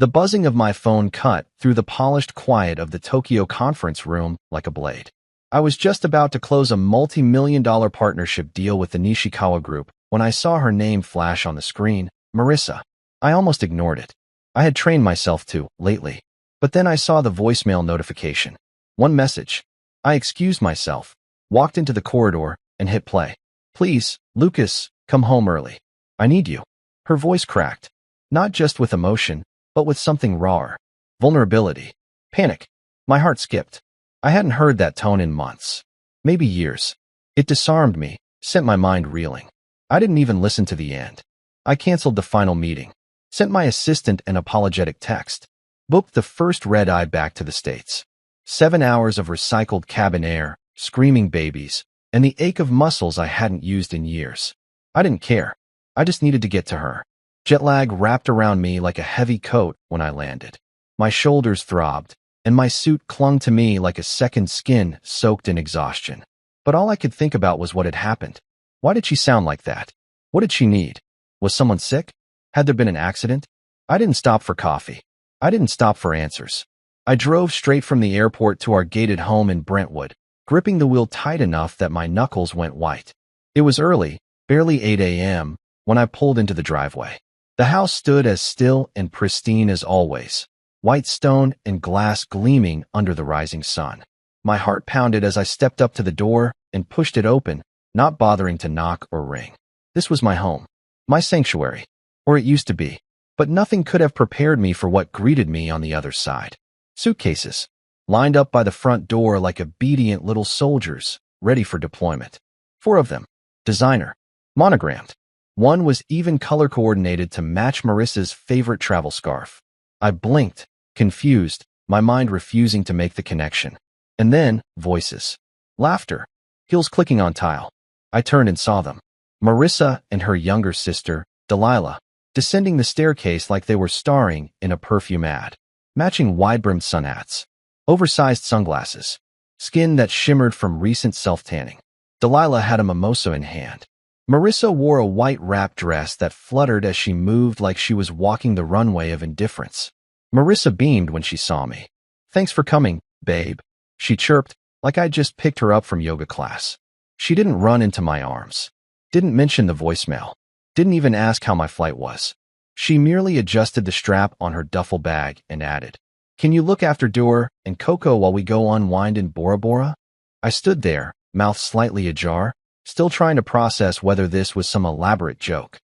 The buzzing of my phone cut through the polished quiet of the Tokyo conference room like a blade. I was just about to close a multi-million-dollar partnership deal with the Nishikawa Group when I saw her name flash on the screen, Marissa. I almost ignored it. I had trained myself to, lately. But then I saw the voicemail notification. One message. I excused myself, walked into the corridor, and hit play. Please, Lucas, come home early. I need you. Her voice cracked. Not just with emotion, but with something rawer. Vulnerability. Panic. My heart skipped. I hadn't heard that tone in months. Maybe years. It disarmed me, sent my mind reeling. I didn't even listen to the end. I canceled the final meeting, sent my assistant an apologetic text, booked the first red-eye back to the States. 7 hours of recycled cabin air, screaming babies, and the ache of muscles I hadn't used in years. I didn't care. I just needed to get to her. Jet lag wrapped around me like a heavy coat when I landed. My shoulders throbbed, and my suit clung to me like a second skin soaked in exhaustion. But all I could think about was what had happened. Why did she sound like that? What did she need? Was someone sick? Had there been an accident? I didn't stop for coffee. I didn't stop for answers. I drove straight from the airport to our gated home in Brentwood, gripping the wheel tight enough that my knuckles went white. It was early, barely 8 a.m., when I pulled into the driveway. The house stood as still and pristine as always, white stone and glass gleaming under the rising sun. My heart pounded as I stepped up to the door and pushed it open, not bothering to knock or ring. This was my home, my sanctuary, or it used to be, but nothing could have prepared me for what greeted me on the other side. Suitcases, lined up by the front door like obedient little soldiers, ready for deployment. 4 of them, designer, monogrammed. One was even color-coordinated to match Marissa's favorite travel scarf. I blinked, confused, my mind refusing to make the connection. And then, voices. Laughter. Heels clicking on tile. I turned and saw them. Marissa and her younger sister, Delilah, descending the staircase like they were starring in a perfume ad. Matching wide-brimmed sun hats. Oversized sunglasses. Skin that shimmered from recent self-tanning. Delilah had a mimosa in hand. Marissa wore a white wrap dress that fluttered as she moved like she was walking the runway of indifference. Marissa beamed when she saw me. Thanks for coming, babe. She chirped, like I'd just picked her up from yoga class. She didn't run into my arms. Didn't mention the voicemail. Didn't even ask how my flight was. She merely adjusted the strap on her duffel bag and added, "Can you look after Dor and Coco while we go unwind in Bora Bora?" I stood there, mouth slightly ajar, still trying to process whether this was some elaborate joke.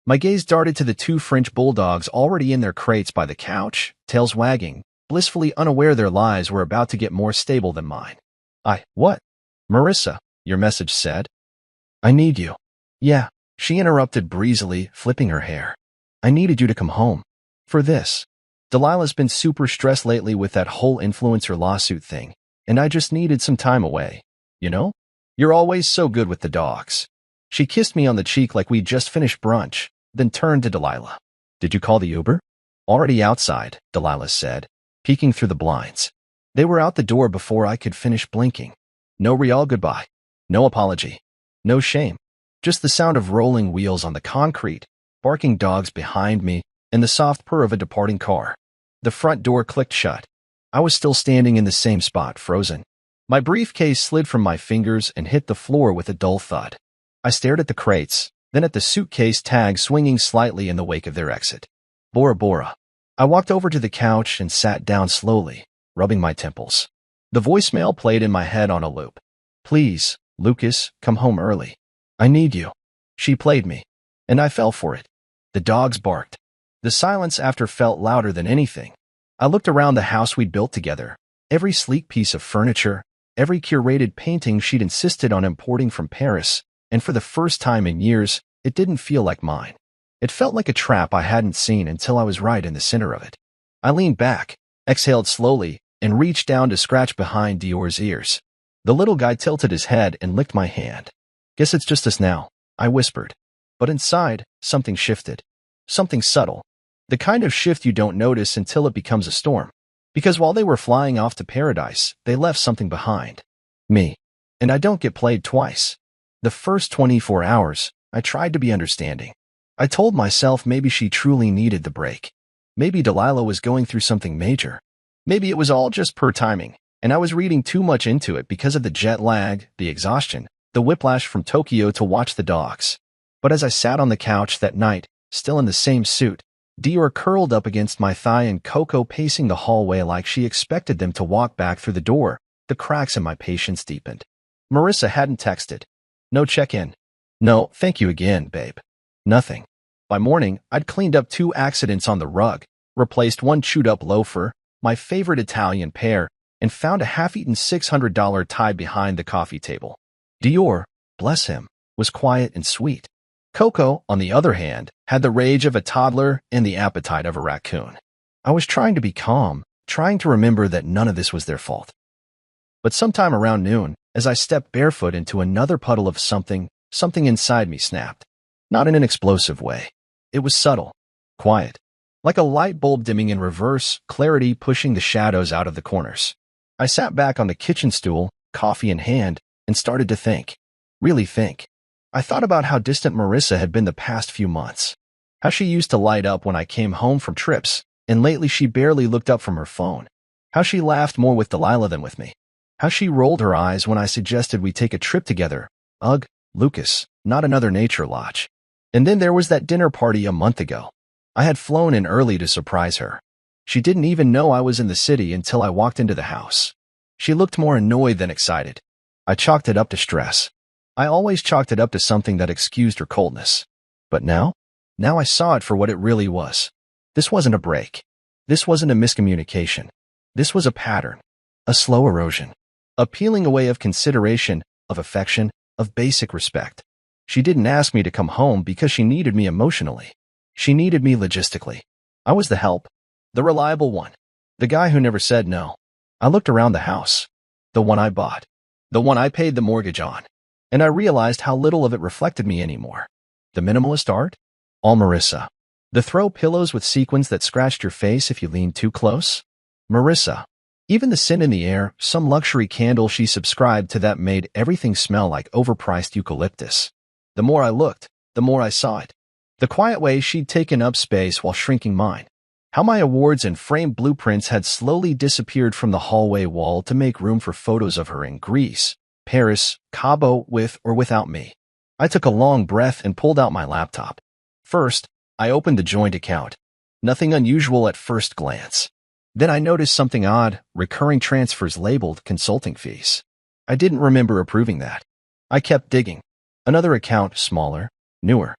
My gaze darted to the 2 French bulldogs already in their crates by the couch, tails wagging, blissfully unaware their lives were about to get more stable than mine. What? Marissa, your message said. I need you. Yeah, she interrupted breezily, flipping her hair. I needed you to come home. For this. Delilah's been super stressed lately with that whole influencer lawsuit thing, and I just needed some time away. You know? You're always so good with the dogs. She kissed me on the cheek like we'd just finished brunch, then turned to Delilah. Did you call the Uber? Already outside, Delilah said, peeking through the blinds. They were out the door before I could finish blinking. No real goodbye. No apology. No shame. Just the sound of rolling wheels on the concrete, barking dogs behind me, and the soft purr of a departing car. The front door clicked shut. I was still standing in the same spot, frozen. My briefcase slid from my fingers and hit the floor with a dull thud. I stared at the crates, then at the suitcase tag swinging slightly in the wake of their exit. Bora Bora. I walked over to the couch and sat down slowly, rubbing my temples. The voicemail played in my head on a loop. Please, Lucas, come home early. I need you. She played me, and I fell for it. The dogs barked. The silence after felt louder than anything. I looked around the house we'd built together, every sleek piece of furniture, every curated painting she'd insisted on importing from Paris, and for the first time in years, it didn't feel like mine. It felt like a trap I hadn't seen until I was right in the center of it. I leaned back, exhaled slowly, and reached down to scratch behind Dior's ears. The little guy tilted his head and licked my hand. Guess it's just us now, I whispered. But inside, something shifted. Something subtle. The kind of shift you don't notice until it becomes a storm. Because while they were flying off to paradise, they left something behind. Me. And I don't get played twice. The first 24 hours, I tried to be understanding. I told myself maybe she truly needed the break. Maybe Delilah was going through something major. Maybe it was all just poor timing, and I was reading too much into it because of the jet lag, the exhaustion, the whiplash from Tokyo to watch the dogs. But as I sat on the couch that night, still in the same suit, Dior curled up against my thigh and Coco pacing the hallway like she expected them to walk back through the door, the cracks in my patience deepened. Marissa hadn't texted. No check-in. No, thank you again, babe. Nothing. By morning, I'd cleaned up 2 accidents on the rug, replaced one chewed-up loafer, my favorite Italian pear, and found a half-eaten $600 tie behind the coffee table. Dior, bless him, was quiet and sweet. Coco, on the other hand, had the rage of a toddler and the appetite of a raccoon. I was trying to be calm, trying to remember that none of this was their fault. But sometime around noon, as I stepped barefoot into another puddle of something inside me snapped. Not in an explosive way. It was subtle, quiet, like a light bulb dimming in reverse, clarity pushing the shadows out of the corners. I sat back on the kitchen stool, coffee in hand, and started to think. Really think. I thought about how distant Marissa had been the past few months. How she used to light up when I came home from trips, and lately she barely looked up from her phone. How she laughed more with Delilah than with me. How she rolled her eyes when I suggested we take a trip together. Ugh, Lucas, not another nature lodge. And then there was that dinner party a month ago. I had flown in early to surprise her. She didn't even know I was in the city until I walked into the house. She looked more annoyed than excited. I chalked it up to stress. I always chalked it up to something that excused her coldness. But now I saw it for what it really was. This wasn't a break. This wasn't a miscommunication. This was a pattern. A slow erosion. A peeling away of consideration, of affection, of basic respect. She didn't ask me to come home because she needed me emotionally. She needed me logistically. I was the help. The reliable one. The guy who never said no. I looked around the house. The one I bought. The one I paid the mortgage on. And I realized how little of it reflected me anymore. The minimalist art? All Marissa. The throw pillows with sequins that scratched your face if you leaned too close? Marissa. Even the scent in the air, some luxury candle she subscribed to that made everything smell like overpriced eucalyptus. The more I looked, the more I saw it. The quiet way she'd taken up space while shrinking mine. How my awards and framed blueprints had slowly disappeared from the hallway wall to make room for photos of her in Greece, Paris, Cabo, with or without me. I took a long breath and pulled out my laptop. First, I opened the joint account. Nothing unusual at first glance. Then I noticed something odd, recurring transfers labeled consulting fees. I didn't remember approving that. I kept digging. Another account, smaller, newer.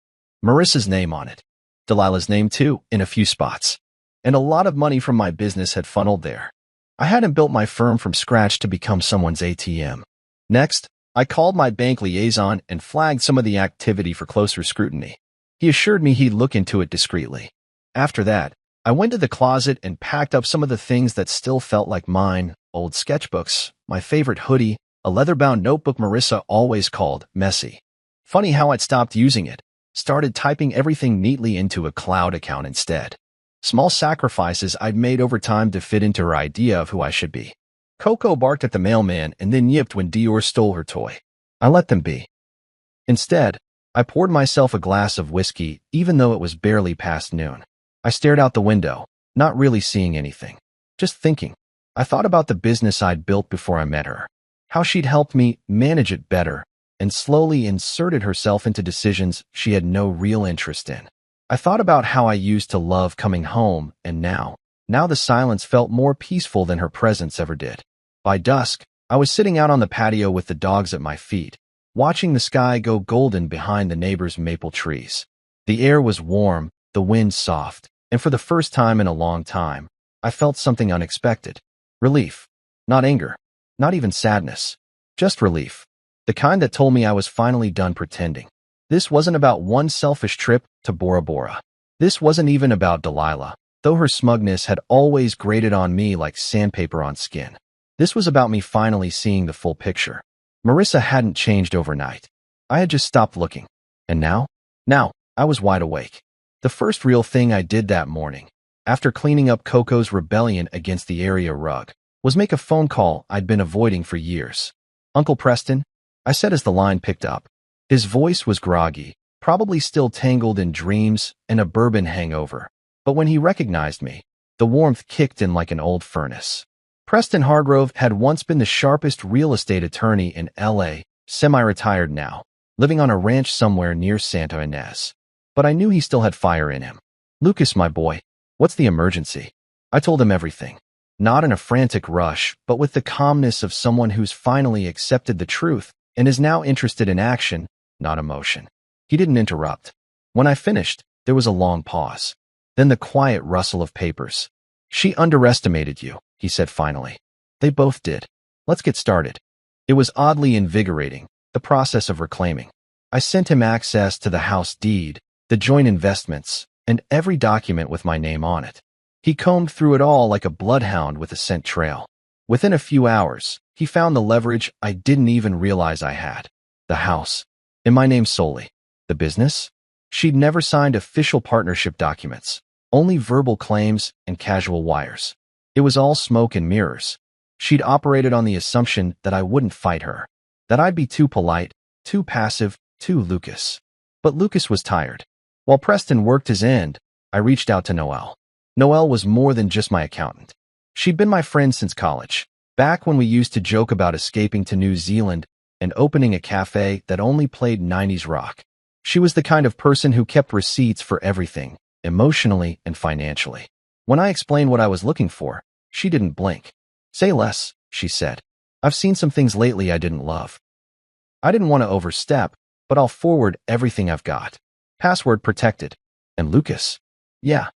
Marissa's name on it. Delilah's name too, in a few spots. And a lot of money from my business had funneled there. I hadn't built my firm from scratch to become someone's ATM. Next, I called my bank liaison and flagged some of the activity for closer scrutiny. He assured me he'd look into it discreetly. After that, I went to the closet and packed up some of the things that still felt like mine, old sketchbooks, my favorite hoodie, a leather-bound notebook Marissa always called messy. Funny how I'd stopped using it, started typing everything neatly into a cloud account instead. Small sacrifices I'd made over time to fit into her idea of who I should be. Coco barked at the mailman and then yipped when Dior stole her toy. I let them be. Instead, I poured myself a glass of whiskey, even though it was barely past noon. I stared out the window, not really seeing anything. Just thinking. I thought about the business I'd built before I met her. How she'd helped me manage it better, and slowly inserted herself into decisions she had no real interest in. I thought about how I used to love coming home, and now the silence felt more peaceful than her presence ever did. By dusk, I was sitting out on the patio with the dogs at my feet, watching the sky go golden behind the neighbors' maple trees. The air was warm, the wind soft, and for the first time in a long time, I felt something unexpected. Relief. Not anger. Not even sadness. Just relief. The kind that told me I was finally done pretending. This wasn't about one selfish trip to Bora Bora. This wasn't even about Delilah, though her smugness had always grated on me like sandpaper on skin. This was about me finally seeing the full picture. Marissa hadn't changed overnight. I had just stopped looking. And now, I was wide awake. The first real thing I did that morning, after cleaning up Coco's rebellion against the area rug, was make a phone call I'd been avoiding for years. Uncle Preston? I said as the line picked up. His voice was groggy, probably still tangled in dreams and a bourbon hangover. But when he recognized me, the warmth kicked in like an old furnace. Preston Hargrove had once been the sharpest real estate attorney in L.A., semi-retired now, living on a ranch somewhere near Santa Ynez. But I knew he still had fire in him. "Lucas, my boy, what's the emergency?" I told him everything. Not in a frantic rush, but with the calmness of someone who's finally accepted the truth and is now interested in action, not emotion. He didn't interrupt. When I finished, there was a long pause. Then the quiet rustle of papers. "She underestimated you," he said finally. "They both did. Let's get started." It was oddly invigorating, the process of reclaiming. I sent him access to the house deed, the joint investments, and every document with my name on it. He combed through it all like a bloodhound with a scent trail. Within a few hours, he found the leverage I didn't even realize I had. The house, in my name solely. The business? She'd never signed official partnership documents, only verbal claims and casual wires. It was all smoke and mirrors. She'd operated on the assumption that I wouldn't fight her, that I'd be too polite, too passive, too Lucas. But Lucas was tired. While Preston worked his end, I reached out to Noelle. Noelle was more than just my accountant. She'd been my friend since college, back when we used to joke about escaping to New Zealand and opening a cafe that only played 90s rock. She was the kind of person who kept receipts for everything, emotionally and financially. When I explained what I was looking for, she didn't blink. "Say less," she said. "I've seen some things lately I didn't love." I didn't want to overstep, but I'll forward everything I've got. Password protected. And Lucas? Yeah.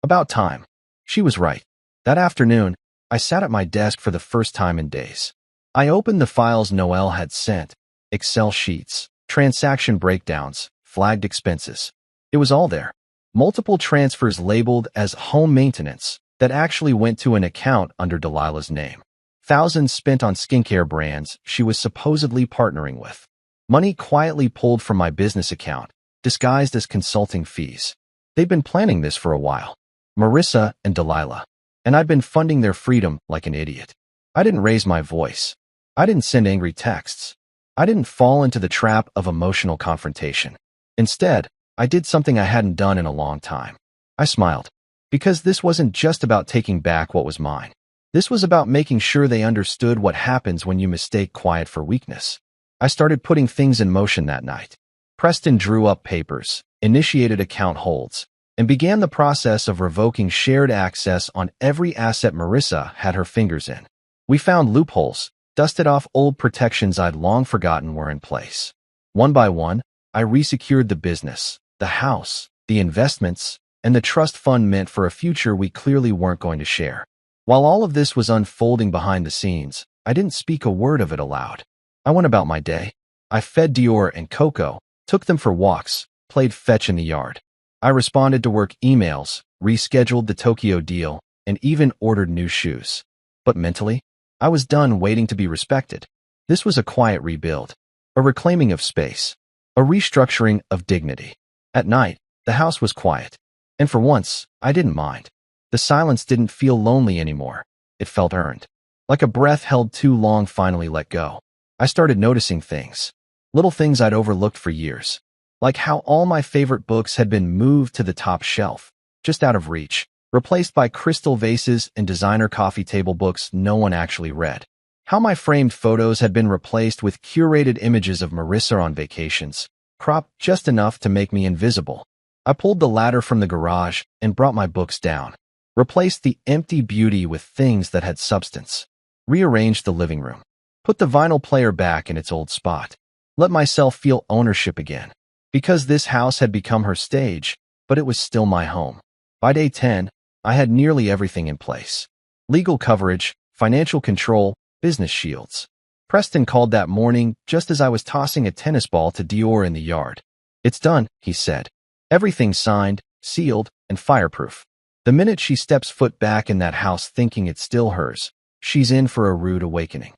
About time. She was right. That afternoon, I sat at my desk for the first time in days. I opened the files Noelle had sent, Excel sheets, transaction breakdowns, flagged expenses. It was all there. Multiple transfers labeled as home maintenance that actually went to an account under Delilah's name. Thousands spent on skincare brands she was supposedly partnering with. Money quietly pulled from my business account, disguised as consulting fees. They'd been planning this for a while. Marissa and Delilah. And I'd been funding their freedom like an idiot. I didn't raise my voice. I didn't send angry texts. I didn't fall into the trap of emotional confrontation. Instead, I did something I hadn't done in a long time. I smiled. Because this wasn't just about taking back what was mine. This was about making sure they understood what happens when you mistake quiet for weakness. I started putting things in motion that night. Preston drew up papers, initiated account holds, and began the process of revoking shared access on every asset Marissa had her fingers in. We found loopholes, dusted off old protections I'd long forgotten were in place. One by one, I resecured the business, the house, the investments, and the trust fund meant for a future we clearly weren't going to share. While all of this was unfolding behind the scenes, I didn't speak a word of it aloud. I went about my day. I fed Dior and Coco, took them for walks, played fetch in the yard. I responded to work emails, rescheduled the Tokyo deal, and even ordered new shoes. But mentally, I was done waiting to be respected. This was a quiet rebuild, a reclaiming of space, a restructuring of dignity. At night, the house was quiet. And for once, I didn't mind. The silence didn't feel lonely anymore. It felt earned. Like a breath held too long finally let go. I started noticing things. Little things I'd overlooked for years. Like how all my favorite books had been moved to the top shelf, just out of reach, replaced by crystal vases and designer coffee table books no one actually read. How my framed photos had been replaced with curated images of Marissa on vacations, cropped just enough to make me invisible. I pulled the ladder from the garage and brought my books down, replaced the empty beauty with things that had substance, rearranged the living room, put the vinyl player back in its old spot, let myself feel ownership again. Because this house had become her stage, but it was still my home. By day 10, I had nearly everything in place. Legal coverage, financial control, business shields. Preston called that morning just as I was tossing a tennis ball to Dior in the yard. "It's done," he said. "Everything's signed, sealed, and fireproof. The minute she steps foot back in that house thinking it's still hers, she's in for a rude awakening."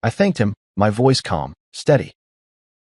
I thanked him, my voice calm, steady.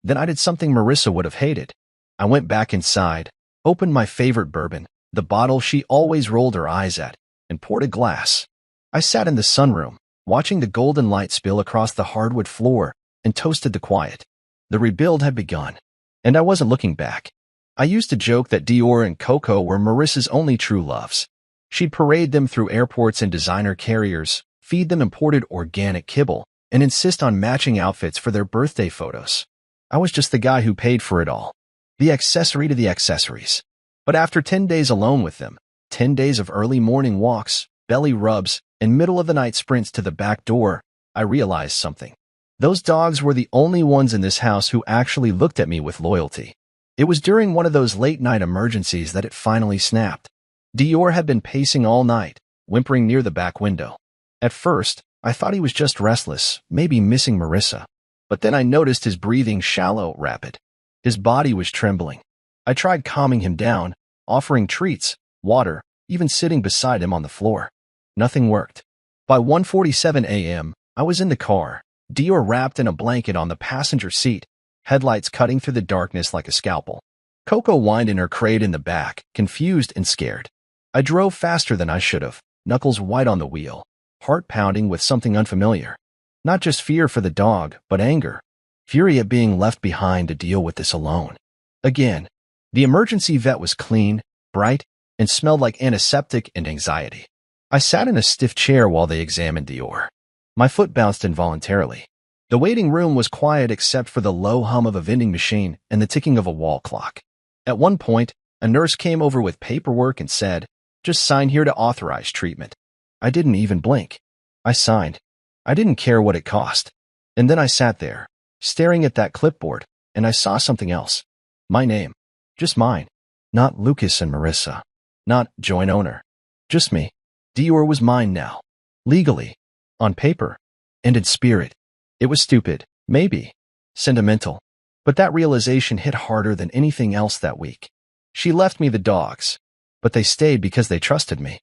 Then I did something Marissa would have hated. I went back inside, opened my favorite bourbon, the bottle she always rolled her eyes at, and poured a glass. I sat in the sunroom, watching the golden light spill across the hardwood floor, and toasted the quiet. The rebuild had begun, and I wasn't looking back. I used to joke that Dior and Coco were Marissa's only true loves. She'd parade them through airports in designer carriers, feed them imported organic kibble, and insist on matching outfits for their birthday photos. I was just the guy who paid for it all. The accessory to the accessories. But after 10 days alone with them, 10 days of early morning walks, belly rubs, and middle-of-the-night sprints to the back door, I realized something. Those dogs were the only ones in this house who actually looked at me with loyalty. It was during one of those late-night emergencies that it finally snapped. Dior had been pacing all night, whimpering near the back window. At first, I thought he was just restless, maybe missing Marissa. But then I noticed his breathing shallow, rapid. His body was trembling. I tried calming him down, offering treats, water, even sitting beside him on the floor. Nothing worked. By 1:47 a.m., I was in the car, Dior wrapped in a blanket on the passenger seat, headlights cutting through the darkness like a scalpel. Coco whined in her crate in the back, confused and scared. I drove faster than I should have, knuckles white on the wheel, heart pounding with something unfamiliar. Not just fear for the dog, but anger. Fury at being left behind to deal with this alone. Again, the emergency vet was clean, bright, and smelled like antiseptic and anxiety. I sat in a stiff chair while they examined Dior. My foot bounced involuntarily. The waiting room was quiet except for the low hum of a vending machine and the ticking of a wall clock. At one point, a nurse came over with paperwork and said, "Just sign here to authorize treatment." I didn't even blink. I signed. I didn't care what it cost. And then I sat there, staring at that clipboard, and I saw something else. My name. Just mine. Not Lucas and Marissa. Not joint owner. Just me. Dior was mine now. Legally. On paper. And in spirit. It was stupid. Maybe. Sentimental. But that realization hit harder than anything else that week. She left me the dogs. But they stayed because they trusted me.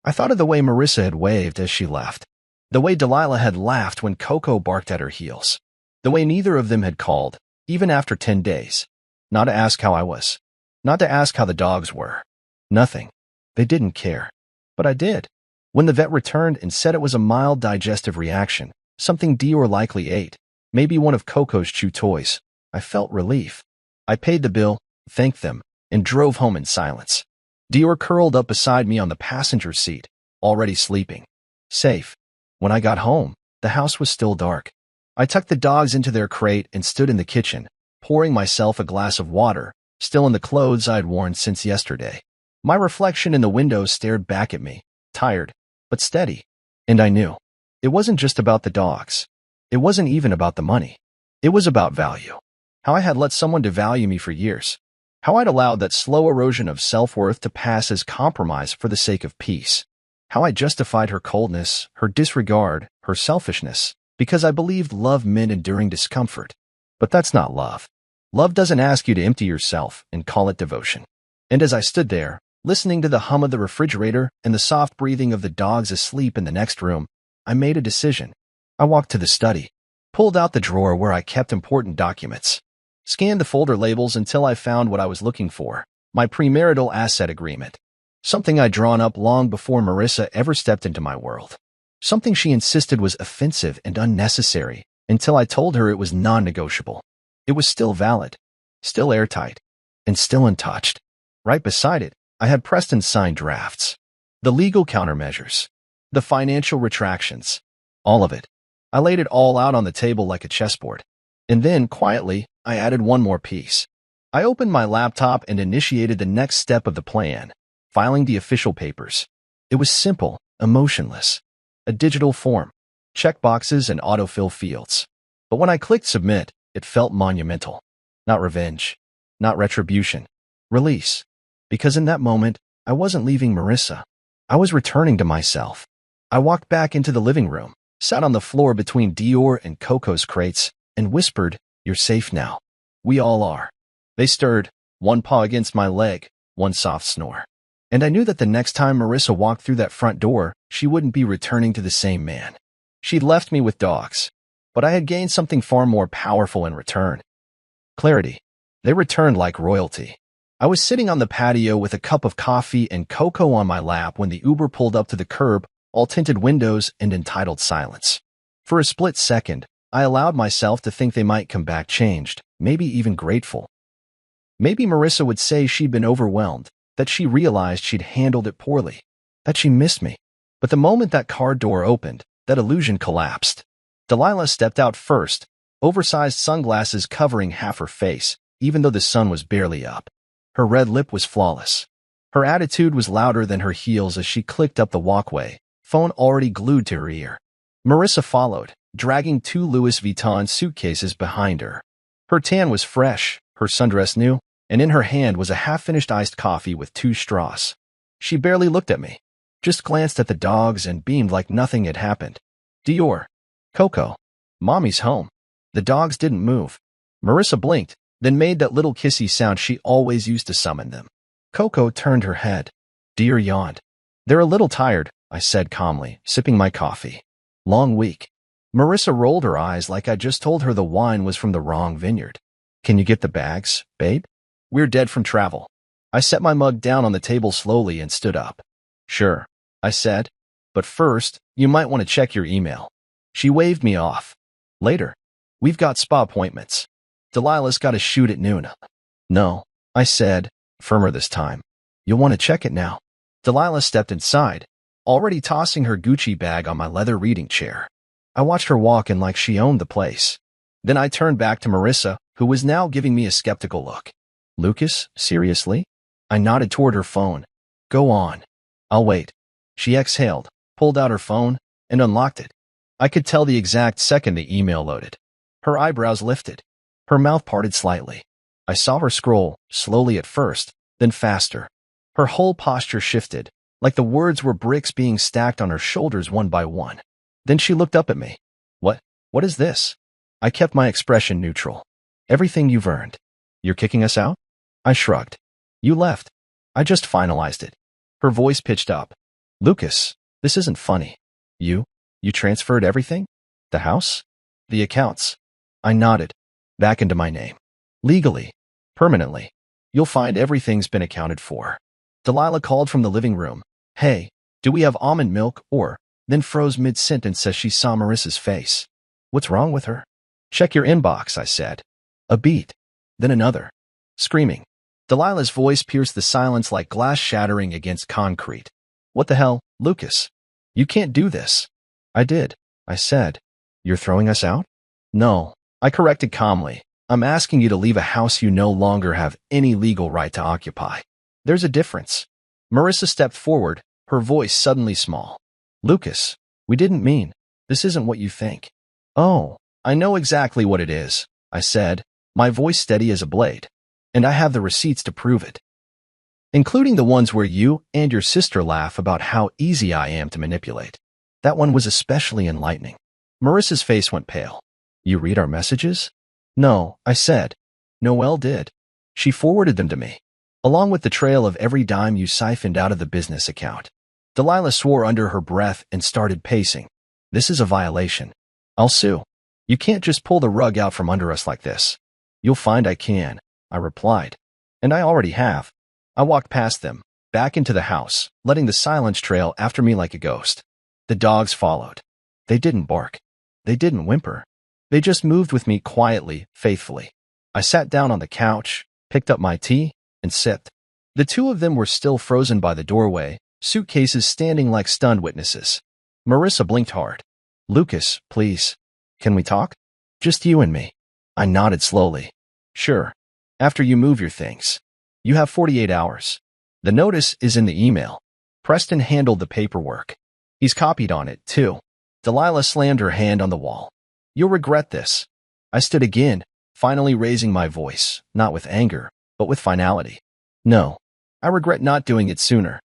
I thought of the way Marissa had waved as she left. The way Delilah had laughed when Coco barked at her heels. The way neither of them had called, even after 10 days. Not to ask how I was. Not to ask how the dogs were. Nothing. They didn't care. But I did. When the vet returned and said it was a mild digestive reaction, something Dior likely ate, maybe one of Coco's chew toys, I felt relief. I paid the bill, thanked them, and drove home in silence. Dior curled up beside me on the passenger seat, already sleeping. Safe. When I got home, the house was still dark. I tucked the dogs into their crate and stood in the kitchen, pouring myself a glass of water, still in the clothes I'd worn since yesterday. My reflection in the window stared back at me, tired, but steady. And I knew. It wasn't just about the dogs. It wasn't even about the money. It was about value. How I had let someone devalue me for years. How I'd allowed that slow erosion of self-worth to pass as compromise for the sake of peace. How I justified her coldness, her disregard, her selfishness, because I believed love meant enduring discomfort. But that's not love. Love doesn't ask you to empty yourself and call it devotion. And as I stood there, listening to the hum of the refrigerator and the soft breathing of the dogs asleep in the next room, I made a decision. I walked to the study, pulled out the drawer where I kept important documents, scanned the folder labels until I found what I was looking for, my premarital asset agreement. Something I'd drawn up long before Marissa ever stepped into my world. Something she insisted was offensive and unnecessary until I told her it was non-negotiable. It was still valid, still airtight, and still untouched. Right beside it, I had Preston sign drafts. The legal countermeasures. The financial retractions. All of it. I laid it all out on the table like a chessboard. And then, quietly, I added one more piece. I opened my laptop and initiated the next step of the plan, filing the official papers. It was simple, emotionless. A digital form. Checkboxes and autofill fields. But when I clicked submit, it felt monumental. Not revenge. Not retribution. Release. Because in that moment, I wasn't leaving Marissa. I was returning to myself. I walked back into the living room, sat on the floor between Dior and Coco's crates, and whispered, "You're safe now. We all are." They stirred, one paw against my leg, one soft snore. And I knew that the next time Marissa walked through that front door, she wouldn't be returning to the same man. She'd left me with dogs. But I had gained something far more powerful in return. Clarity. They returned like royalty. I was sitting on the patio with a cup of coffee and Coco on my lap when the Uber pulled up to the curb, all tinted windows and entitled silence. For a split second, I allowed myself to think they might come back changed, maybe even grateful. Maybe Marissa would say she'd been overwhelmed, that she realized she'd handled it poorly, that she missed me. But the moment that car door opened, that illusion collapsed. Delilah stepped out first, oversized sunglasses covering half her face, even though the sun was barely up. Her red lip was flawless. Her attitude was louder than her heels as she clicked up the walkway, phone already glued to her ear. Marissa followed, dragging 2 Louis Vuitton suitcases behind her. Her tan was fresh, her sundress new, and in her hand was a half-finished iced coffee with 2 straws. She barely looked at me, just glanced at the dogs and beamed like nothing had happened. Dior. Coco. Mommy's home. The dogs didn't move. Marissa blinked, then made that little kissy sound she always used to summon them. Coco turned her head. Dior yawned. They're a little tired, I said calmly, sipping my coffee. Long week. Marissa rolled her eyes like I just told her the wine was from the wrong vineyard. Can you get the bags, babe? We're dead from travel. I set my mug down on the table slowly and stood up. Sure, I said. But first, you might want to check your email. She waved me off. Later. We've got spa appointments. Delilah's got a shoot at noon. No, I said, firmer this time. You'll want to check it now. Delilah stepped inside, already tossing her Gucci bag on my leather reading chair. I watched her walk in like she owned the place. Then I turned back to Marissa, who was now giving me a skeptical look. Lucas, seriously? I nodded toward her phone. Go on. I'll wait. She exhaled, pulled out her phone, and unlocked it. I could tell the exact second the email loaded. Her eyebrows lifted. Her mouth parted slightly. I saw her scroll, slowly at first, then faster. Her whole posture shifted, like the words were bricks being stacked on her shoulders one by one. Then she looked up at me. What is this? I kept my expression neutral. Everything you've earned. You're kicking us out? I shrugged. You left. I just finalized it. Her voice pitched up. Lucas, this isn't funny. You transferred everything? The house? The accounts? I nodded. Back into my name. Legally. Permanently. You'll find everything's been accounted for. Delilah called from the living room. Hey, do we have almond milk or... Then froze mid-sentence as she saw Marissa's face. What's wrong with her? Check your inbox, I said. A beat. Then another. Screaming. Delilah's voice pierced the silence like glass shattering against concrete. What the hell, Lucas? You can't do this. I did, I said. You're throwing us out? No, I corrected calmly. I'm asking you to leave a house you no longer have any legal right to occupy. There's a difference. Marissa stepped forward, her voice suddenly small. Lucas, we didn't mean. This isn't what you think. Oh, I know exactly what it is, I said, my voice steady as a blade. And I have the receipts to prove it. Including the ones where you and your sister laugh about how easy I am to manipulate. That one was especially enlightening. Marissa's face went pale. You read our messages? No, I said. Noelle did. She forwarded them to me, along with the trail of every dime you siphoned out of the business account. Delilah swore under her breath and started pacing. This is a violation. I'll sue. You can't just pull the rug out from under us like this. You'll find I can, I replied. And I already have. I walked past them, back into the house, letting the silence trail after me like a ghost. The dogs followed. They didn't bark. They didn't whimper. They just moved with me quietly, faithfully. I sat down on the couch, picked up my tea, and sipped. The 2 of them were still frozen by the doorway, suitcases standing like stunned witnesses. Marissa blinked hard. Lucas, please. Can we talk? Just you and me. I nodded slowly. Sure. After you move your things. You have 48 hours. The notice is in the email. Preston handled the paperwork. He's copied on it, too. Delilah slammed her hand on the wall. You'll regret this. I stood again, finally raising my voice, not with anger, but with finality. No. I regret not doing it sooner.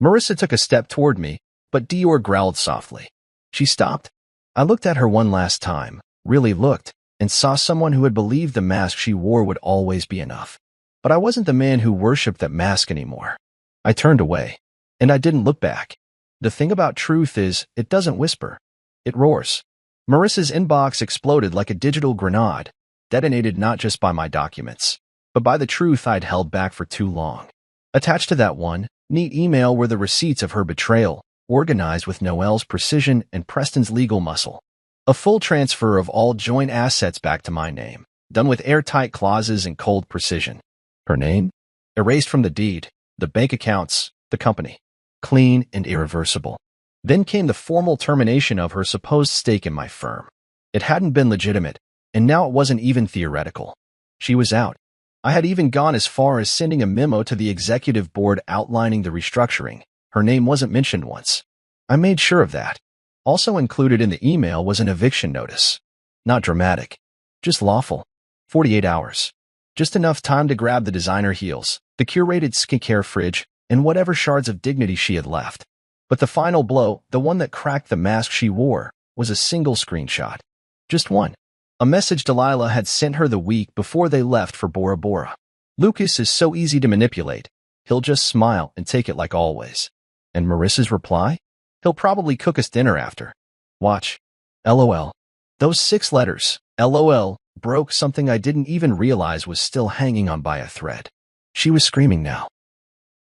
Marissa took a step toward me, but Dior growled softly. She stopped. I looked at her one last time, really looked, and saw someone who had believed the mask she wore would always be enough. But I wasn't the man who worshipped that mask anymore. I turned away, and I didn't look back. The thing about truth is, it doesn't whisper. It roars. Marissa's inbox exploded like a digital grenade, detonated not just by my documents, but by the truth I'd held back for too long. Attached to that one, neat email were the receipts of her betrayal, organized with Noelle's precision and Preston's legal muscle. A full transfer of all joint assets back to my name, done with airtight clauses and cold precision. Her name? Erased from the deed, the bank accounts, the company. Clean and irreversible. Then came the formal termination of her supposed stake in my firm. It hadn't been legitimate, and now it wasn't even theoretical. She was out. I had even gone as far as sending a memo to the executive board outlining the restructuring. Her name wasn't mentioned once. I made sure of that. Also included in the email was an eviction notice. Not dramatic. Just lawful. 48 hours. Just enough time to grab the designer heels, the curated skincare fridge, and whatever shards of dignity she had left. But the final blow, the one that cracked the mask she wore, was a single screenshot. Just one. A message Delilah had sent her the week before they left for Bora Bora. Lucas is so easy to manipulate. He'll just smile and take it like always. And Marissa's reply? He'll probably cook us dinner after. Watch. LOL. Those 6 letters, LOL, broke something I didn't even realize was still hanging on by a thread. She was screaming now.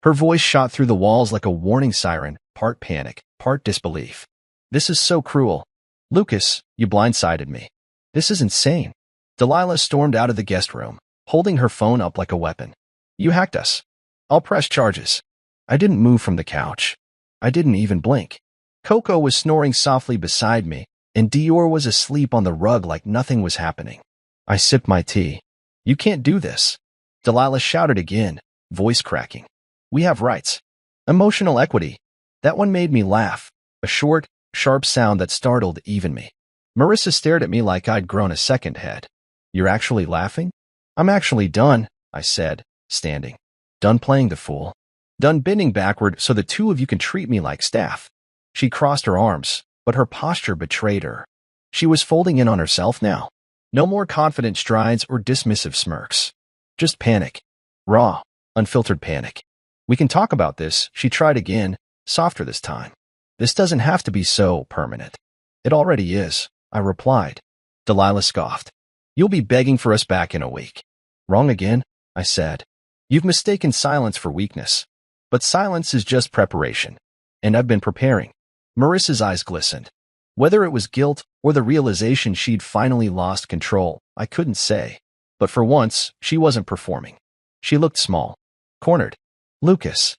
Her voice shot through the walls like a warning siren, part panic, part disbelief. This is so cruel. Lucas, you blindsided me. This is insane. Delilah stormed out of the guest room, holding her phone up like a weapon. You hacked us. I'll press charges. I didn't move from the couch. I didn't even blink. Coco was snoring softly beside me, and Dior was asleep on the rug like nothing was happening. I sipped my tea. You can't do this. Delilah shouted again, voice cracking. We have rights. Emotional equity. That one made me laugh, a short, sharp sound that startled even me. Marissa stared at me like I'd grown a second head. You're actually laughing? I'm actually done, I said, standing. Done playing the fool. Done bending backward so the two of you can treat me like staff. She crossed her arms, but her posture betrayed her. She was folding in on herself now. No more confident strides or dismissive smirks. Just panic. Raw, unfiltered panic. We can talk about this, she tried again, softer this time. This doesn't have to be so permanent. It already is, I replied. Delilah scoffed. You'll be begging for us back in a week. Wrong again, I said. You've mistaken silence for weakness. But silence is just preparation. And I've been preparing. Marissa's eyes glistened. Whether it was guilt or the realization she'd finally lost control, I couldn't say. But for once, she wasn't performing. She looked small. Cornered. Lucas.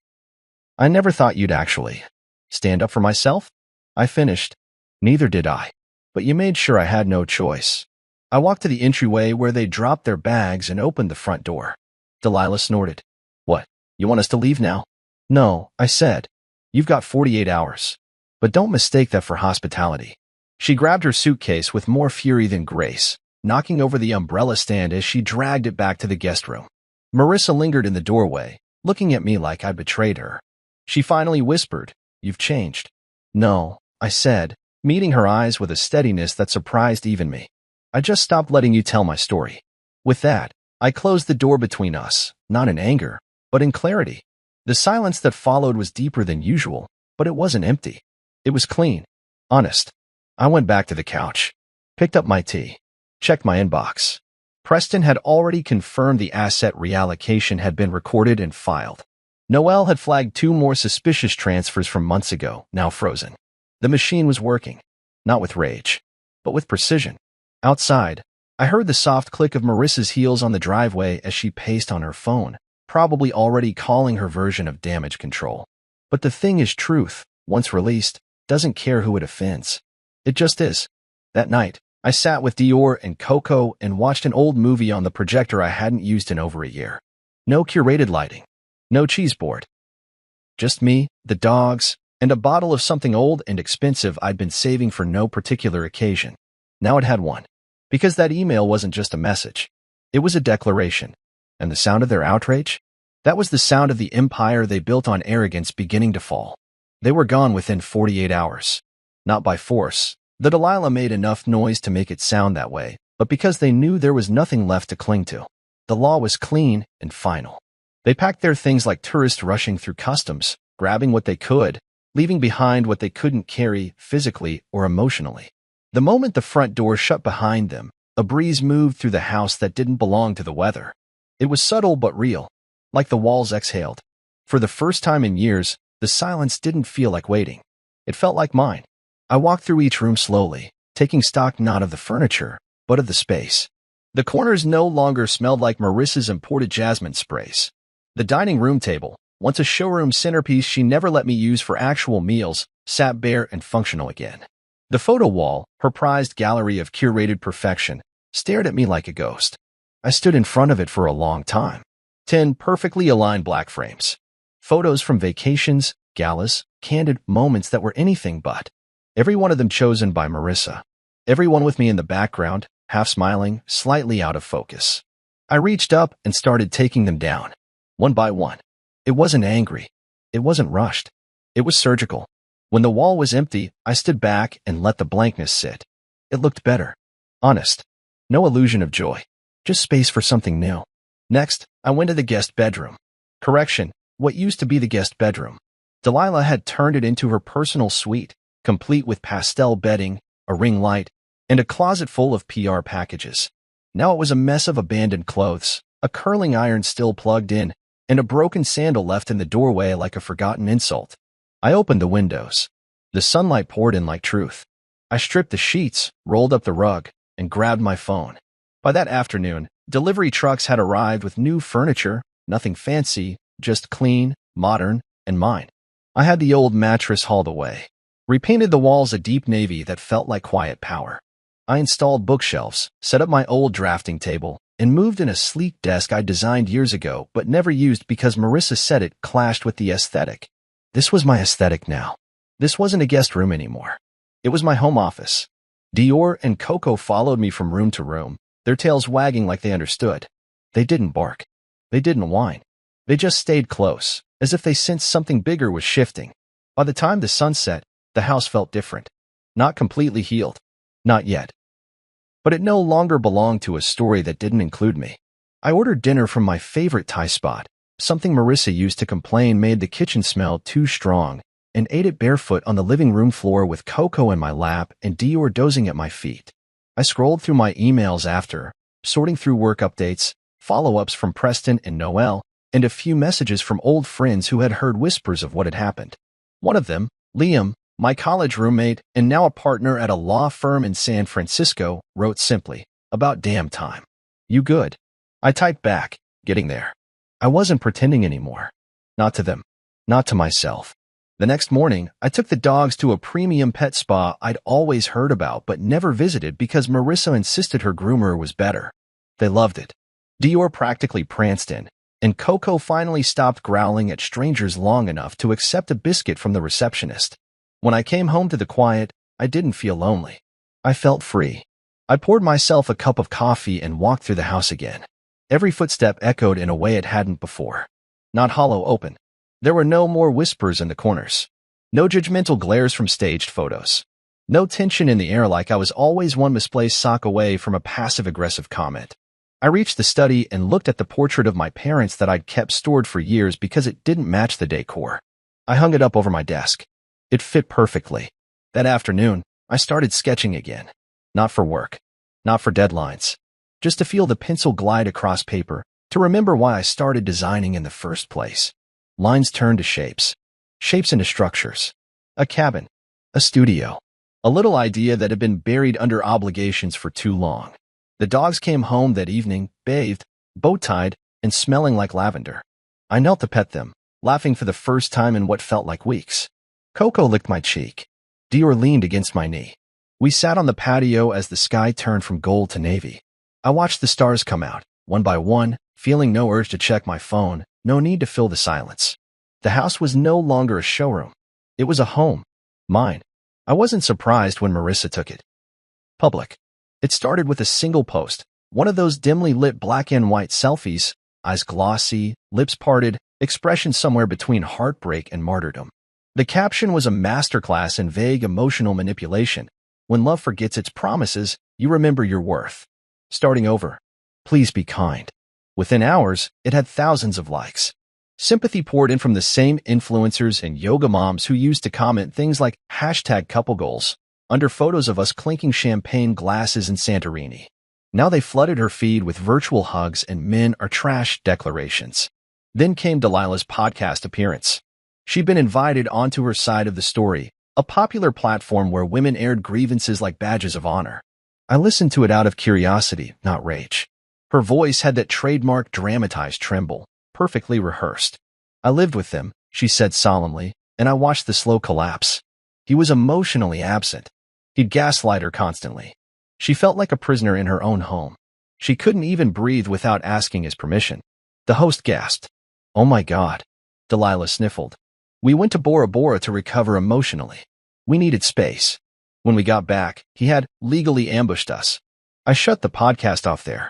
I never thought you'd actually stand up for myself? I finished. Neither did I. But you made sure I had no choice. I walked to the entryway where they dropped their bags and opened the front door. Delilah snorted. What, you want us to leave now? No, I said. You've got 48 hours. But don't mistake that for hospitality. She grabbed her suitcase with more fury than grace, knocking over the umbrella stand as she dragged it back to the guest room. Marissa lingered in the doorway, looking at me like I betrayed her. She finally whispered, You've changed. No, I said, meeting her eyes with a steadiness that surprised even me. I just stopped letting you tell my story. With that, I closed the door between us, not in anger, but in clarity. The silence that followed was deeper than usual, but it wasn't empty. It was clean, honest. I went back to the couch, picked up my tea, checked my inbox. Preston had already confirmed the asset reallocation had been recorded and filed. Noel had flagged 2 more suspicious transfers from months ago, now frozen. The machine was working, not with rage, but with precision. Outside, I heard the soft click of Marissa's heels on the driveway as she paced on her phone, probably already calling her version of damage control. But the thing is, truth, once released, doesn't care who it offends. It just is. That night, I sat with Dior and Coco and watched an old movie on the projector I hadn't used in over a year. No curated lighting. No cheese board. Just me, the dogs, and a bottle of something old and expensive I'd been saving for no particular occasion. Now it had one. Because that email wasn't just a message. It was a declaration. And the sound of their outrage? That was the sound of the empire they built on arrogance beginning to fall. They were gone within 48 hours. Not by force. The Delilah made enough noise to make it sound that way, but because they knew there was nothing left to cling to. The law was clean and final. They packed their things like tourists rushing through customs, grabbing what they could, leaving behind what they couldn't carry physically or emotionally. The moment the front door shut behind them, a breeze moved through the house that didn't belong to the weather. It was subtle but real, like the walls exhaled. For the first time in years, the silence didn't feel like waiting. It felt like mine. I walked through each room slowly, taking stock not of the furniture, but of the space. The corners no longer smelled like Marissa's imported jasmine sprays. The dining room table, once a showroom centerpiece she never let me use for actual meals, sat bare and functional again. The photo wall, her prized gallery of curated perfection, stared at me like a ghost. I stood in front of it for a long time. 10 perfectly aligned black frames. Photos from vacations, galas, candid moments that were anything but. Every one of them chosen by Marissa. Everyone with me in the background, half smiling, slightly out of focus. I reached up and started taking them down, one by one. It wasn't angry. It wasn't rushed. It was surgical. When the wall was empty, I stood back and let the blankness sit. It looked better. Honest. No illusion of joy. Just space for something new. Next, I went to the guest bedroom. Correction, what used to be the guest bedroom. Delilah had turned it into her personal suite, complete with pastel bedding, a ring light, and a closet full of PR packages. Now it was a mess of abandoned clothes, a curling iron still plugged in, and a broken sandal left in the doorway like a forgotten insult. I opened the windows. The sunlight poured in like truth. I stripped the sheets, rolled up the rug, and grabbed my phone. By that afternoon, delivery trucks had arrived with new furniture, nothing fancy, just clean, modern, and mine. I had the old mattress hauled away. Repainted the walls a deep navy that felt like quiet power. I installed bookshelves, set up my old drafting table, and moved in a sleek desk I designed years ago but never used because Marissa said it clashed with the aesthetic. This was my aesthetic now. This wasn't a guest room anymore. It was my home office. Dior and Coco followed me from room to room, their tails wagging like they understood. They didn't bark. They didn't whine. They just stayed close, as if they sensed something bigger was shifting. By the time the sun set, the house felt different. Not completely healed. Not yet. But it no longer belonged to a story that didn't include me. I ordered dinner from my favorite Thai spot, something Marissa used to complain made the kitchen smell too strong, and ate it barefoot on the living room floor with Coco in my lap and Dior dozing at my feet. I scrolled through my emails after, sorting through work updates, follow-ups from Preston and Noelle, and a few messages from old friends who had heard whispers of what had happened. One of them, Liam, my college roommate and now a partner at a law firm in San Francisco, wrote simply, "About damn time. You good?" I typed back, "Getting there." I wasn't pretending anymore. Not to them. Not to myself. The next morning, I took the dogs to a premium pet spa I'd always heard about but never visited because Marissa insisted her groomer was better. They loved it. Dior practically pranced in, and Coco finally stopped growling at strangers long enough to accept a biscuit from the receptionist. When I came home to the quiet, I didn't feel lonely. I felt free. I poured myself a cup of coffee and walked through the house again. Every footstep echoed in a way it hadn't before. Not hollow open. There were no more whispers in the corners. No judgmental glares from staged photos. No tension in the air like I was always one misplaced sock away from a passive-aggressive comment. I reached the study and looked at the portrait of my parents that I'd kept stored for years because it didn't match the decor. I hung it up over my desk. It fit perfectly. That afternoon, I started sketching again. Not for work. Not for deadlines. Just to feel the pencil glide across paper, to remember why I started designing in the first place. Lines turned to shapes. Shapes into structures. A cabin. A studio. A little idea that had been buried under obligations for too long. The dogs came home that evening, bathed, bow-tied, and smelling like lavender. I knelt to pet them, laughing for the first time in what felt like weeks. Coco licked my cheek. Dior leaned against my knee. We sat on the patio as the sky turned from gold to navy. I watched the stars come out, one by one, feeling no urge to check my phone, no need to fill the silence. The house was no longer a showroom. It was a home. Mine. I wasn't surprised when Marissa took it. Public. It started with a single post, one of those dimly lit black and white selfies, eyes glossy, lips parted, expression somewhere between heartbreak and martyrdom. The caption was a masterclass in vague emotional manipulation. When love forgets its promises, you remember your worth. Starting over. Please be kind. Within hours, it had thousands of likes. Sympathy poured in from the same influencers and yoga moms who used to comment things like #couplegoals under photos of us clinking champagne glasses in Santorini. Now they flooded her feed with virtual hugs and men are trash declarations. Then came Delilah's podcast appearance. She'd been invited onto her side of the story, a popular platform where women aired grievances like badges of honor. I listened to it out of curiosity, not rage. Her voice had that trademark dramatized tremble, perfectly rehearsed. I lived with him, she said solemnly, and I watched the slow collapse. He was emotionally absent. He'd gaslight her constantly. She felt like a prisoner in her own home. She couldn't even breathe without asking his permission. The host gasped. "Oh my God." Delilah sniffled. "We went to Bora Bora to recover emotionally. We needed space. When we got back, he had legally ambushed us. I shut the podcast off there.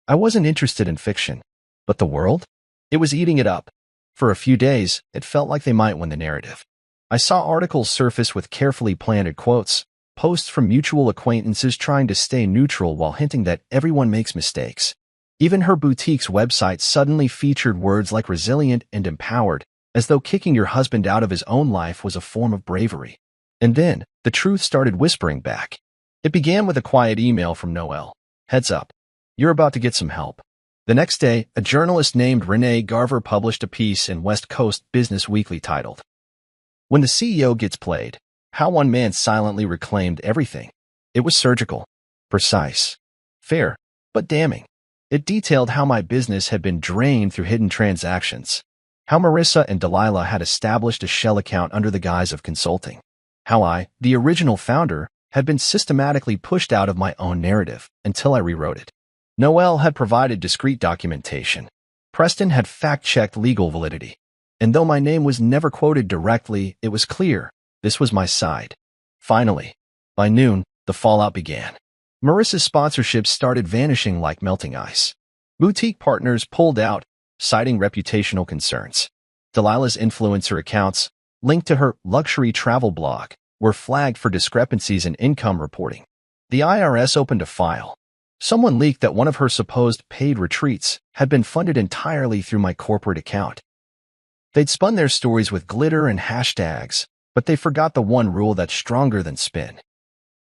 I wasn't interested in fiction. But the world? It was eating it up. For a few days, it felt like they might win the narrative. I saw articles surface with carefully planted quotes, posts from mutual acquaintances trying to stay neutral while hinting that everyone makes mistakes. Even her boutique's website suddenly featured words like resilient and empowered, as though kicking your husband out of his own life was a form of bravery. And then, the truth started whispering back. It began with a quiet email from Noelle. "Heads up. You're about to get some help." The next day, a journalist named Renee Garver published a piece in West Coast Business Weekly titled, "When the CEO Gets Played, How One Man Silently Reclaimed Everything." It was surgical, precise, fair, but damning. It detailed how my business had been drained through hidden transactions, how Marissa and Delilah had established a shell account under the guise of consulting, how I, the original founder, had been systematically pushed out of my own narrative until I rewrote it. Noelle had provided discrete documentation. Preston had fact-checked legal validity. And though my name was never quoted directly, it was clear this was my side. Finally, by noon, the fallout began. Marissa's sponsorships started vanishing like melting ice. Boutique partners pulled out, citing reputational concerns. Delilah's influencer accounts, linked to her luxury travel blog, were flagged for discrepancies in income reporting. The IRS opened a file. Someone leaked that one of her supposed paid retreats had been funded entirely through my corporate account. They'd spun their stories with glitter and hashtags, but they forgot the one rule that's stronger than spin.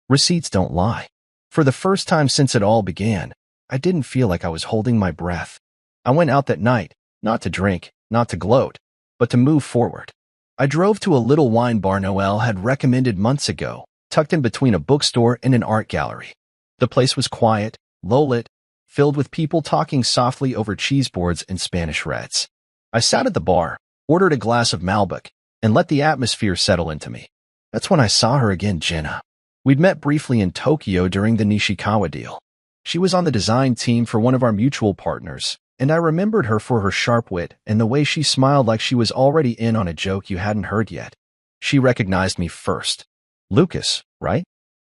Receipts don't lie. For the first time since it all began, I didn't feel like I was holding my breath. I went out that night, not to drink, not to gloat, but to move forward. I drove to a little wine bar Noelle had recommended months ago, tucked in between a bookstore and an art gallery. The place was quiet, low-lit, filled with people talking softly over cheeseboards and Spanish Reds. I sat at the bar, ordered a glass of Malbec, and let the atmosphere settle into me. That's when I saw her again, Jenna. We'd met briefly in Tokyo during the Nishikawa deal. She was on the design team for one of our mutual partners, and I remembered her for her sharp wit and the way she smiled like she was already in on a joke you hadn't heard yet. She recognized me first. "Lucas, right?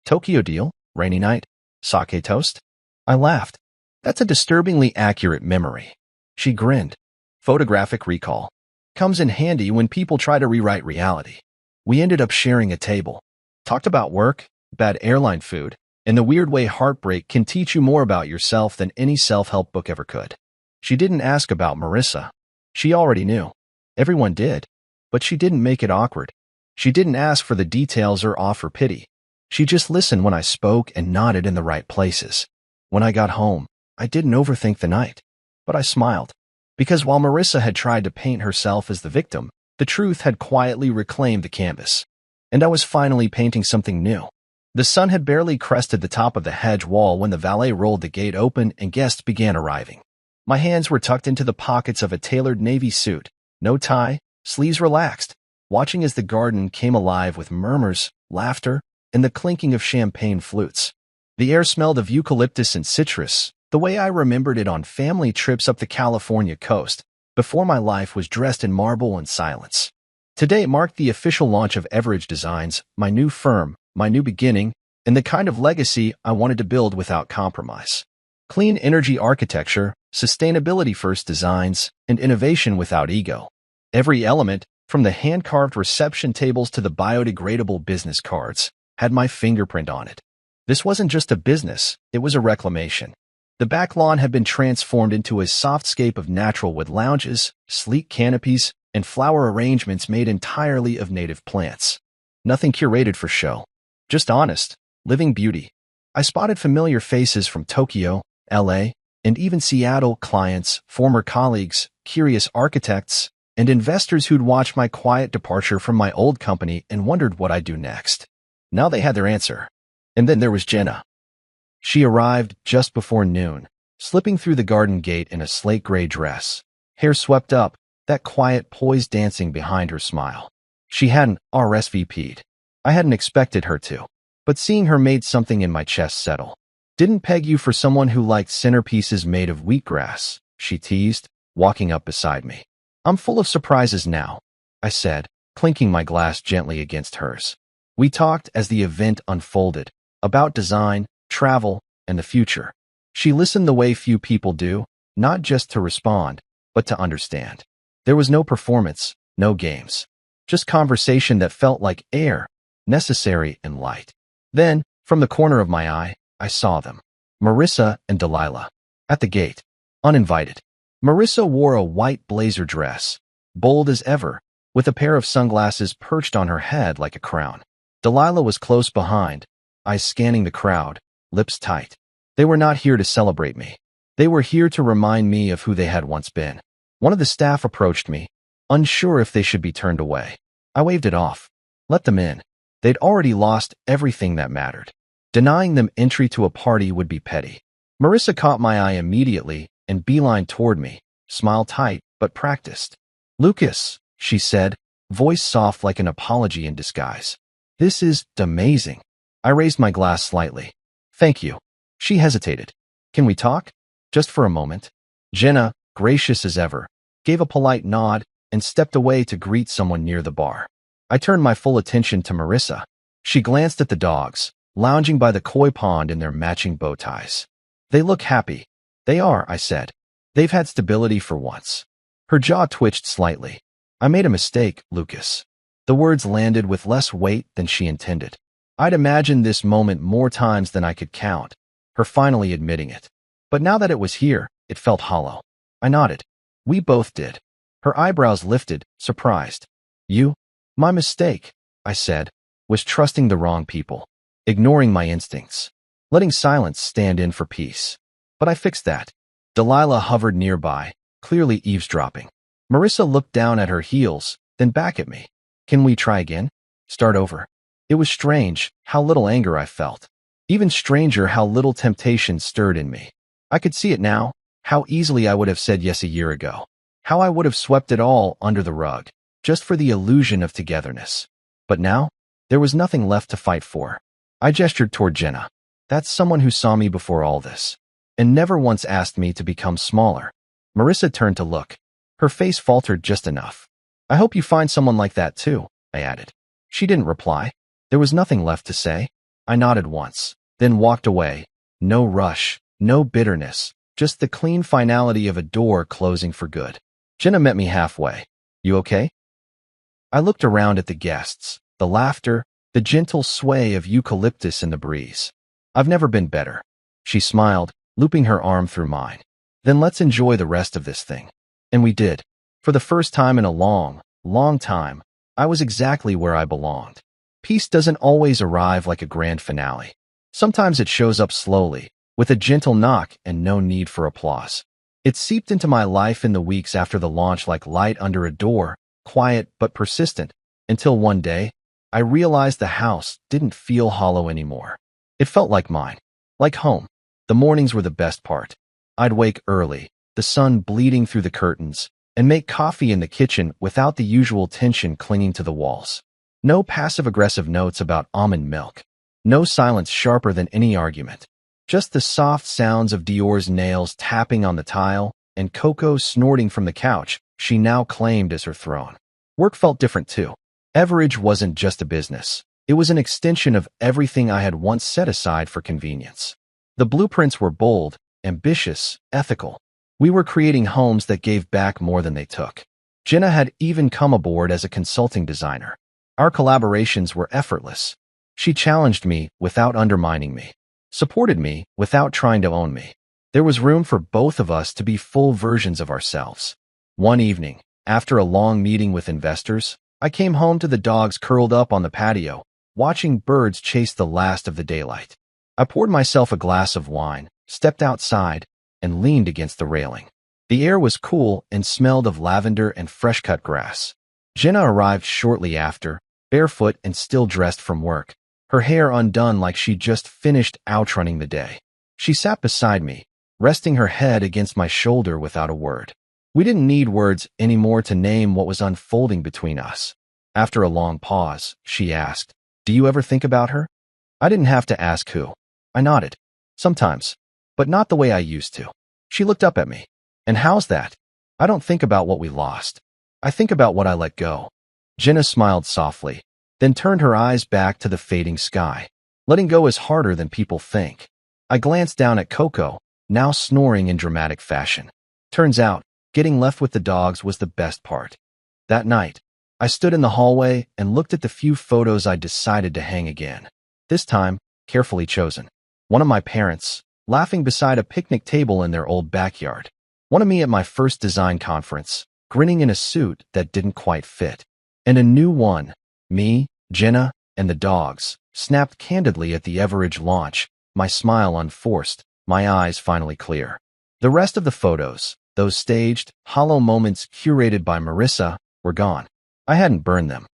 Tokyo deal? Rainy night? Sake toast?" I laughed. "That's a disturbingly accurate memory." She grinned. "Photographic recall. Comes in handy when people try to rewrite reality." We ended up sharing a table. Talked about work, bad airline food, and the weird way heartbreak can teach you more about yourself than any self-help book ever could. She didn't ask about Marissa. She already knew. Everyone did. But she didn't make it awkward. She didn't ask for the details or offer pity. She just listened when I spoke and nodded in the right places. When I got home, I didn't overthink the night. But I smiled. Because while Marissa had tried to paint herself as the victim, the truth had quietly reclaimed the canvas. And I was finally painting something new. The sun had barely crested the top of the hedge wall when the valet rolled the gate open and guests began arriving. My hands were tucked into the pockets of a tailored navy suit, no tie, sleeves relaxed, watching as the garden came alive with murmurs, laughter, and the clinking of champagne flutes. The air smelled of eucalyptus and citrus, the way I remembered it on family trips up the California coast, before my life was dressed in marble and silence. Today marked the official launch of Everidge Designs, my new firm, my new beginning, and the kind of legacy I wanted to build without compromise. Clean energy architecture, sustainability-first designs, and innovation without ego. Every element, from the hand-carved reception tables to the biodegradable business cards, had my fingerprint on it. This wasn't just a business, it was a reclamation. The back lawn had been transformed into a softscape of natural wood lounges, sleek canopies, and flower arrangements made entirely of native plants. Nothing curated for show. Just honest, living beauty. I spotted familiar faces from Tokyo, LA, and even Seattle, clients, former colleagues, curious architects, and investors who'd watched my quiet departure from my old company and wondered what I'd do next. Now they had their answer. And then there was Jenna. She arrived just before noon, slipping through the garden gate in a slate-gray dress, hair swept up, that quiet, poised dancing behind her smile. She hadn't RSVP'd. I hadn't expected her to. But seeing her made something in my chest settle. Didn't peg you for someone who liked centerpieces made of wheatgrass, she teased, walking up beside me. I'm full of surprises now, I said, clinking my glass gently against hers. We talked as the event unfolded, about design, travel, and the future. She listened the way few people do, not just to respond, but to understand. There was no performance, no games. Just conversation that felt like air, necessary and light. Then, from the corner of my eye, I saw them. Marissa and Delilah. At the gate. Uninvited. Marissa wore a white blazer dress, bold as ever, with a pair of sunglasses perched on her head like a crown. Delilah was close behind, eyes scanning the crowd, lips tight. They were not here to celebrate me. They were here to remind me of who they had once been. One of the staff approached me, unsure if they should be turned away. I waved it off. Let them in. They'd already lost everything that mattered. Denying them entry to a party would be petty. Marissa caught my eye immediately and beelined toward me, smile tight but practiced. Lucas, she said, voice soft like an apology in disguise. This is amazing. I raised my glass slightly. Thank you. She hesitated. Can we talk? Just for a moment. Jenna, gracious as ever, gave a polite nod and stepped away to greet someone near the bar. I turned my full attention to Marissa. She glanced at the dogs, lounging by the koi pond in their matching bow ties. They look happy. They are, I said. They've had stability for once. Her jaw twitched slightly. I made a mistake, Lucas. The words landed with less weight than she intended. I'd imagined this moment more times than I could count, her finally admitting it. But now that it was here, it felt hollow. I nodded. We both did. Her eyebrows lifted, surprised. You? My mistake, I said, was trusting the wrong people, ignoring my instincts, letting silence stand in for peace. But I fixed that. Delilah hovered nearby, clearly eavesdropping. Marissa looked down at her heels, then back at me. Can we try again? Start over. It was strange how little anger I felt. Even stranger how little temptation stirred in me. I could see it now, how easily I would have said yes a year ago. How I would have swept it all under the rug, just for the illusion of togetherness. But now, there was nothing left to fight for. I gestured toward Jenna. That's someone who saw me before all this, and never once asked me to become smaller. Marissa turned to look. Her face faltered just enough. I hope you find someone like that too, I added. She didn't reply. There was nothing left to say. I nodded once, then walked away. No rush, no bitterness, just the clean finality of a door closing for good. Jenna met me halfway. You okay? I looked around at the guests, the laughter, the gentle sway of eucalyptus in the breeze. I've never been better. She smiled, looping her arm through mine. Then let's enjoy the rest of this thing. And we did. For the first time in a long, long time, I was exactly where I belonged. Peace doesn't always arrive like a grand finale. Sometimes it shows up slowly, with a gentle knock and no need for applause. It seeped into my life in the weeks after the launch like light under a door, quiet but persistent, until one day, I realized the house didn't feel hollow anymore. It felt like mine, like home. The mornings were the best part. I'd wake early, the sun bleeding through the curtains, and make coffee in the kitchen without the usual tension clinging to the walls. No passive-aggressive notes about almond milk. No silence sharper than any argument. Just the soft sounds of Dior's nails tapping on the tile and Coco snorting from the couch she now claimed as her throne. Work felt different too. Everidge wasn't just a business. It was an extension of everything I had once set aside for convenience. The blueprints were bold, ambitious, ethical. We were creating homes that gave back more than they took. Jenna had even come aboard as a consulting designer. Our collaborations were effortless. She challenged me without undermining me, supported me without trying to own me. There was room for both of us to be full versions of ourselves. One evening, after a long meeting with investors, I came home to the dogs curled up on the patio, watching birds chase the last of the daylight. I poured myself a glass of wine, stepped outside, and leaned against the railing. The air was cool and smelled of lavender and fresh-cut grass. Jenna arrived shortly after, barefoot and still dressed from work, her hair undone like she'd just finished outrunning the day. She sat beside me, resting her head against my shoulder without a word. We didn't need words anymore to name what was unfolding between us. After a long pause, she asked, "Do you ever think about her?" I didn't have to ask who. I nodded. Sometimes, but not the way I used to. She looked up at me. "And how's that?" "I don't think about what we lost. I think about what I let go." Jenna smiled softly, then turned her eyes back to the fading sky. Letting go is harder than people think. I glanced down at Coco, now snoring in dramatic fashion. Turns out, getting left with the dogs was the best part. That night, I stood in the hallway and looked at the few photos I decided to hang again. This time, carefully chosen. One of my parents, laughing beside a picnic table in their old backyard. One of me at my first design conference, grinning in a suit that didn't quite fit. And a new one, me, Jenna, and the dogs, snapped candidly at the Everidge launch, my smile unforced, my eyes finally clear. The rest of the photos, those staged, hollow moments curated by Marissa, were gone. I hadn't burned them.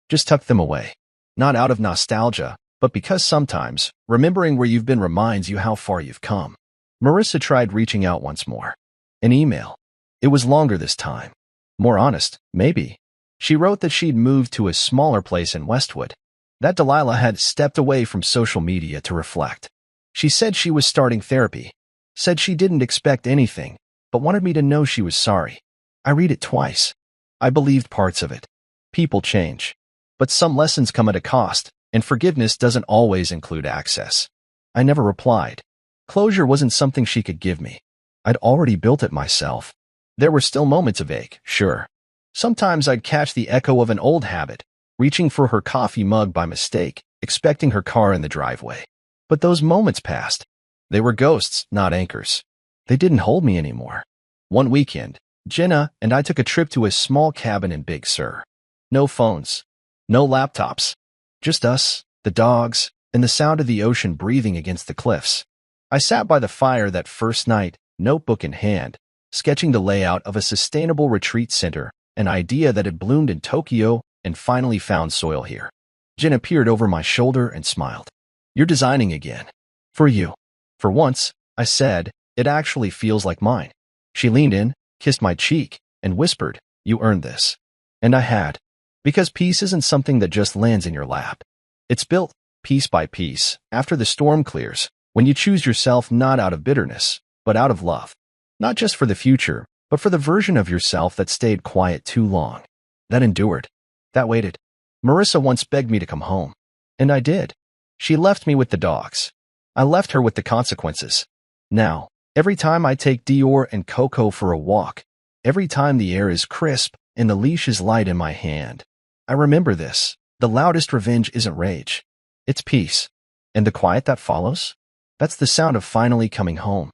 Just tucked them away. Not out of nostalgia, but because sometimes, remembering where you've been reminds you how far you've come. Marissa tried reaching out once more. An email. It was longer this time. More honest, maybe. She wrote that she'd moved to a smaller place in Westwood. That Delilah had stepped away from social media to reflect. She said she was starting therapy. Said she didn't expect anything, but wanted me to know she was sorry. I read it twice. I believed parts of it. People change. But some lessons come at a cost, and forgiveness doesn't always include access. I never replied. Closure wasn't something she could give me. I'd already built it myself. There were still moments of ache, sure. Sometimes I'd catch the echo of an old habit, reaching for her coffee mug by mistake, expecting her car in the driveway. But those moments passed. They were ghosts, not anchors. They didn't hold me anymore. One weekend, Jenna and I took a trip to a small cabin in Big Sur. No phones. No laptops. Just us, the dogs, and the sound of the ocean breathing against the cliffs. I sat by the fire that first night, notebook in hand, sketching the layout of a sustainable retreat center, an idea that had bloomed in Tokyo and finally found soil here. Jenna peered over my shoulder and smiled. "You're designing again. For you." "For once," I said, "it actually feels like mine." She leaned in, kissed my cheek, and whispered, "You earned this." And I had. Because peace isn't something that just lands in your lap. It's built, piece by piece, after the storm clears, when you choose yourself not out of bitterness, but out of love. Not just for the future, but for the version of yourself that stayed quiet too long. That endured. That waited. Marissa once begged me to come home. And I did. She left me with the dogs. I left her with the consequences. Now, every time I take Dior and Coco for a walk, every time the air is crisp and the leash is light in my hand, I remember this. The loudest revenge isn't rage. It's peace. And the quiet that follows? That's the sound of finally coming home.